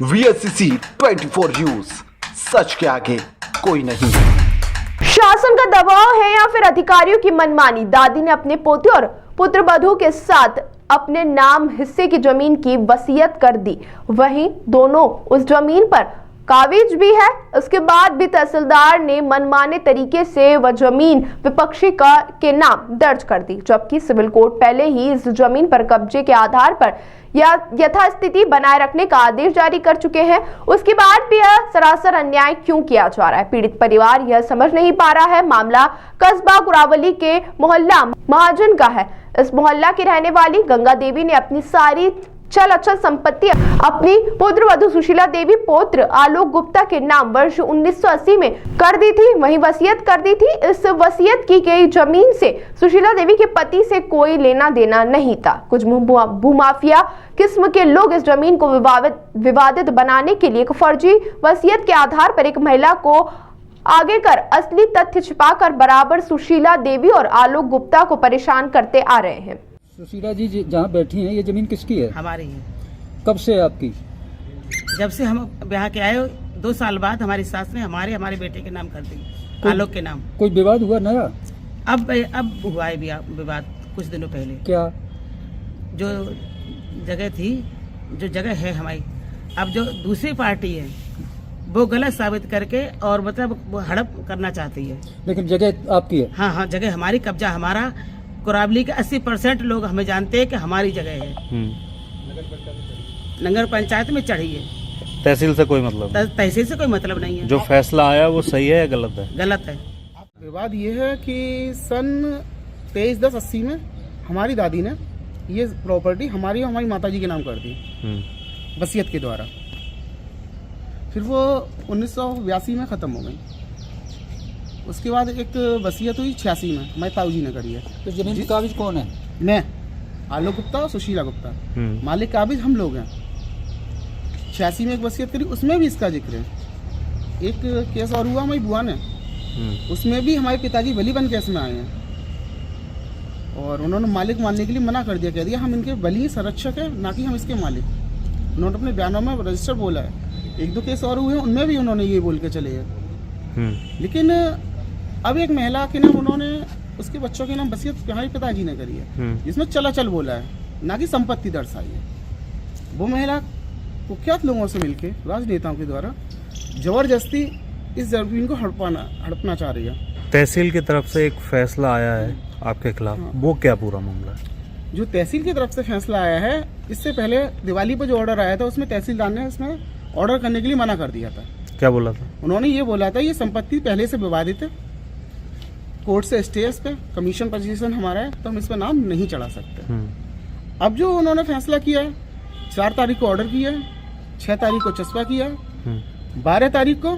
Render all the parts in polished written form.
VSCC 24 news, सच के आगे कोई नहीं। शासन का दबाव है या फिर अधिकारियों की मनमानी? दादी ने अपने पोते और पुत्रवधू के साथ अपने नाम हिस्से की जमीन की वसीयत कर दी। वहीं दोनों उस जमीन पर काबिज भी है। उसके बाद भी तहसीलदार ने मनमाने तरीके से वह जमीन विपक्षी के नाम दर्ज कर दी, जबकि सिविल कोर्ट पहले ही इस जमीन पर कब्जे के आधार पर यथास्थिति बनाए रखने का आदेश जारी कर चुके हैं। उसके बाद भी यह सरासर अन्याय क्यों किया जा रहा है? पीड़ित परिवार यह समझ नहीं पा रहा है। मामला कस्बा कुरावली के मोहल्ला महाजन का है। इस मोहल्ला की रहने वाली गंगा देवी ने अपनी सारी चल अचल संपत्ति अपनी पुत्रवधू सुशीला देवी पुत्र आलोक गुप्ता के नाम वर्ष 1980 में कर दी थी। वहीं वसीयत कर दी थी। इस वसीयत की गई जमीन से सुशीला देवी के पति से कोई लेना देना नहीं था। कुछ भूमाफिया किस्म के लोग इस जमीन को विवादित बनाने के लिए एक फर्जी वसीयत के आधार पर एक महिला को आगे कर असली तथ्य छिपाकर बराबर सुशीला देवी और आलोक गुप्ता को परेशान करते आ रहे हैं। सुशीला जी जहाँ बैठी हैं, ये जमीन किसकी है? हमारी है। कब से है आपकी? जब से हम ब्याह के आए 2 साल बाद हमारी सास ने हमारे बेटे के नाम कर दी, आलोक के नाम। कोई विवाद हुआ नया? अब हुआ है विवाद कुछ दिनों पहले। क्या? जो जगह थी, जो जगह है हमारी, अब जो दूसरी पार्टी है वो गलत साबित करके और मतलब वो हड़प करना चाहती है। लेकिन जगह आपकी है? हाँ, जगह हमारी, कब्जा हमारा। कुरावली के 80% लोग हमें जानते हैं कि हमारी जगह है। नगर पंचायत में चढ़ी है। तहसील से कोई मतलब? तहसील से कोई मतलब नहीं है। जो फैसला आया वो सही है या गलत है? गलत है। विवाद ये है कि सन 23/10/80 में हमारी दादी ने ये प्रॉपर्टी हमारी और हमारी माताजी के नाम कर दी वसीयत के द्वारा। फिर वो 1982 में ख़त्म हो गई। उसके बाद एक वसीयत हुई 86 में, हमारे ताऊ जी ने करी है। तो जमीन की काबिज कौन है? मैं, आलोक गुप्ता और सुशीला गुप्ता। मालिक काबिज हम लोग हैं। 86 में एक वसीयत करी, उसमें भी इसका जिक्र है। एक केस और हुआ हमारी बुआ ने, उसमें भी हमारे पिताजी बली बन केस में आए हैं और उन्होंने मालिक मानने के लिए मना कर दिया, कह दिया हम इनके बली संरक्षक है, ना कि हम इसके मालिक। उन्होंने अपने बयानों में रजिस्टर बोला है। 1-2 केस और हुए हैं, उनमें भी उन्होंने ये बोल के चले हैं। लेकिन अब एक महिला के नाम उन्होंने उसके बच्चों के नाम वसीयत हमारे पिताजी ने करी है, जिसमें चलाचल बोला है, ना कि संपत्ति दर्शाई है। वो महिला कुख्यात लोगों से मिलके राजनेताओं के द्वारा जबरदस्ती इस जमीन को हड़पना चाह रही है। तहसील की तरफ से एक फैसला आया है आपके खिलाफ। हाँ। वो क्या पूरा मामला है? जो तहसील की तरफ से फैसला आया है, इससे पहले दिवाली पर जो ऑर्डर आया था उसमें तहसीलदार ने इसमें ऑर्डर करने के लिए मना कर दिया था। क्या बोला था? उन्होंने ये बोला था ये संपत्ति पहले से विवादित है, कोर्ट से स्टेज पे कमीशन पोजीशन हमारा है, तो हम इस पर नाम नहीं चढ़ा सकते। अब जो उन्होंने फैसला किया है, 4 तारीख को ऑर्डर किया है, 6 तारीख को चस्पा किया है, 12 तारीख को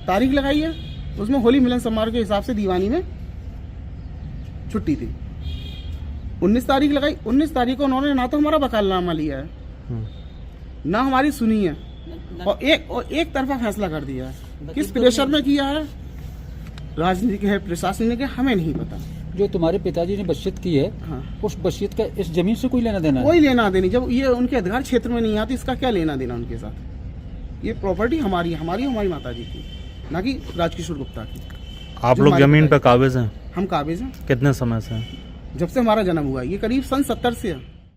तारीख लगाई है। उसमें होली मिलन समारोह के हिसाब से दीवानी में छुट्टी थी। 19 तारीख लगाई। 19 तारीख को उन्होंने ना तो हमारा वकालतनामा लिया है, ना हमारी सुनी है, और एक तरफा फैसला कर दिया है। किस प्रेशर में किया है, राजनीतिक है, प्रशासनिक है, हमें नहीं पता। जो तुम्हारे पिताजी ने वसीयत की है, हाँ, उस वसीयत का इस जमीन से कोई लेना देना? कोई लेना देनी। जब ये उनके अधिकार क्षेत्र में नहीं आती, इसका क्या लेना देना उनके साथ? ये प्रॉपर्टी हमारी है, हमारी माताजी की, ना कि राजकिशोर गुप्ता की। आप लोग जमीन पे काबिज हैं? हम काबिज हैं। कितने समय से? जब से हमारा जन्म हुआ, ये करीब सन 70 से है।